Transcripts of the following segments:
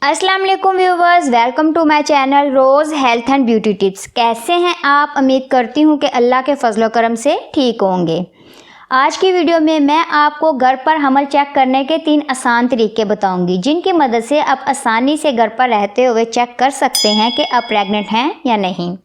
अस्सलाम वालेकुम viewers, welcome to my channel rose health and beauty tips. कैसे हैं आप? उम्मीद करती हूँ कि अल्लाह के फजल करम से ठीक होंगे। आज की वीडियो में मैं आपको घर पर हमल चेक करने के 3 आसान तरीके बताऊंगी, जिनकी मदद से आप आसानी से घर पर रहते हुए चेक कर सकते हैं कि आप प्रेग्नेंट हैं या नहीं।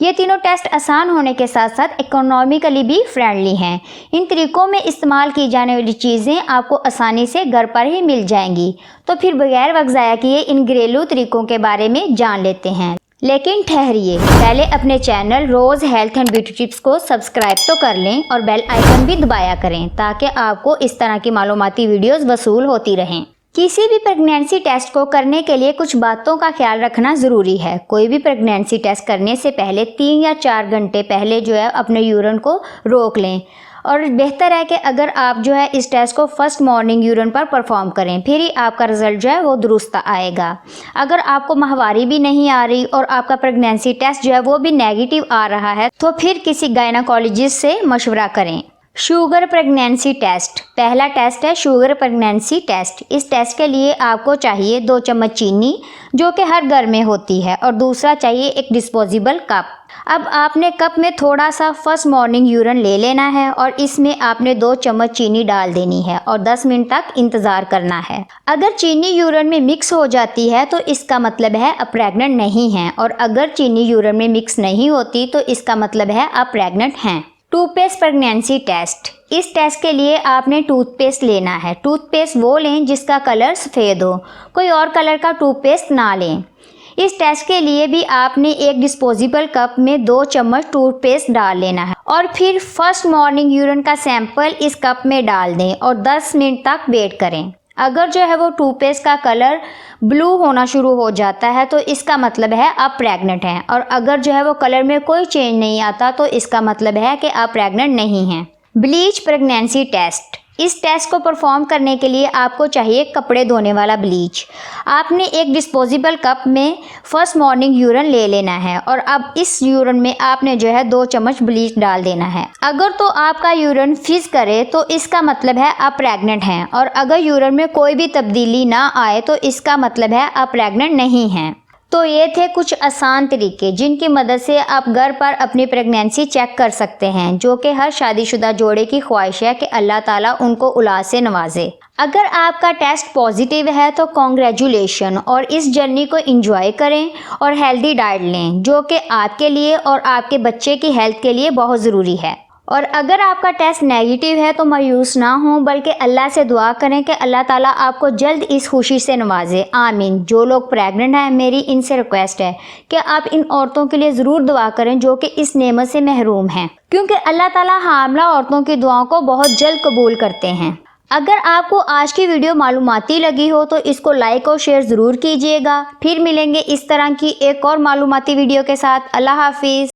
ये तीनों टेस्ट आसान होने के साथ साथ इकोनॉमिकली भी फ्रेंडली हैं। इन तरीकों में इस्तेमाल की जाने वाली चीज़ें आपको आसानी से घर पर ही मिल जाएंगी। तो फिर बगैर वक्त ज़ाया किए इन घरेलू तरीकों के बारे में जान लेते हैं। लेकिन ठहरिए, पहले अपने channel rose health and beauty tips को सब्सक्राइब तो कर लें और बेल आइकन भी दबाया करें, ताकि आपको इस तरह की मालूमाती वीडियोस वसूल होती रहें। किसी भी प्रेगनेंसी टेस्ट को करने के लिए कुछ बातों का ख्याल रखना ज़रूरी है। कोई भी प्रेगनेंसी टेस्ट करने से पहले 3 या 4 घंटे पहले अपने यूरिन को रोक लें, और बेहतर है कि अगर आप इस टेस्ट को फर्स्ट मॉर्निंग यूरिन पर परफॉर्म करें, फिर ही आपका रिजल्ट वो दुरुस्त आएगा। अगर आपको माहवारी भी नहीं आ रही और आपका प्रेगनेंसी टेस्ट वो भी नेगेटिव आ रहा है, तो फिर किसी गायनाकोलॉजिस्ट से मशवरा करें। Sugar pregnancy test. पहला टेस्ट है शुगर प्रेगनेंसी टेस्ट। इस टेस्ट के लिए आपको चाहिए 2 चम्मच चीनी, जो कि हर घर में होती है, और दूसरा चाहिए एक डिस्पोजेबल कप। अब आपने कप में थोड़ा सा फर्स्ट मॉर्निंग यूरिन ले लेना है और इसमें आपने 2 चम्मच चीनी डाल देनी है और 10 मिनट तक इंतज़ार करना है। अगर चीनी यूरिन में मिक्स हो जाती है तो इसका मतलब है आप प्रेग्नेंट नहीं हैं, और अगर चीनी यूरिन में मिक्स नहीं होती तो इसका मतलब है आप प्रेग्नेंट हैं। Toothpaste pregnancy test. इस टेस्ट के लिए आपने टूथपेस्ट लेना है। टूथपेस्ट वो लें जिसका कलर सफ़ेद हो, कोई और कलर का टूथपेस्ट ना लें। इस टेस्ट के लिए भी आपने एक डिस्पोजेबल कप में 2 चम्मच टूथपेस्ट डाल लेना है और फिर फर्स्ट मॉर्निंग यूरिन का सैंपल इस कप में डाल दें और 10 मिनट तक वेट करें। अगर वो टूथपेस्ट का कलर ब्लू होना शुरू हो जाता है तो इसका मतलब है आप प्रेग्नेंट हैं, और अगर वो कलर में कोई चेंज नहीं आता तो इसका मतलब है कि आप प्रेग्नेंट नहीं हैं। Bleach pregnancy test. इस टेस्ट को परफॉर्म करने के लिए आपको चाहिए कपड़े धोने वाला ब्लीच। आपने एक डिस्पोजेबल कप में फर्स्ट मॉर्निंग यूरिन ले लेना है और अब इस यूरिन में आपने 2 चम्मच ब्लीच डाल देना है। अगर तो आपका यूरिन फिज करे तो इसका मतलब है आप प्रेग्नेंट हैं, और अगर यूरिन में कोई भी तब्दीली ना आए तो इसका मतलब है आप प्रेग्नेंट नहीं हैं। तो ये थे कुछ आसान तरीके जिनकी मदद से आप घर पर अपनी प्रेगनेंसी चेक कर सकते हैं, जो कि हर शादीशुदा जोड़े की ख्वाहिश है कि अल्लाह ताला उनको औलाद से नवाजे। अगर आपका टेस्ट पॉजिटिव है तो कॉन्ग्रेचुलेशन, और इस जर्नी को एंजॉय करें और हेल्दी डाइट लें, जो कि आपके लिए और आपके बच्चे की हेल्थ के लिए बहुत ज़रूरी है। और अगर आपका टेस्ट नेगेटिव है तो मायूस ना हो, बल्कि अल्लाह से दुआ करें कि अल्लाह ताला आपको जल्द इस खुशी से नवाजे। आमीन। जो लोग प्रेग्नेंट हैं, मेरी इनसे रिक्वेस्ट है कि आप इन औरतों के लिए ज़रूर दुआ करें जो कि इस नेमत से महरूम हैं, क्योंकि अल्लाह ताला हामिला औरतों की दुआओं को बहुत जल्द कबूल करते हैं। अगर आपको आज की वीडियो मालूमाती लगी हो तो इसको लाइक और शेयर ज़रूर कीजिएगा। फिर मिलेंगे इस तरह की एक और मालूमाती वीडियो के साथ। अल्लाह हाफिज़।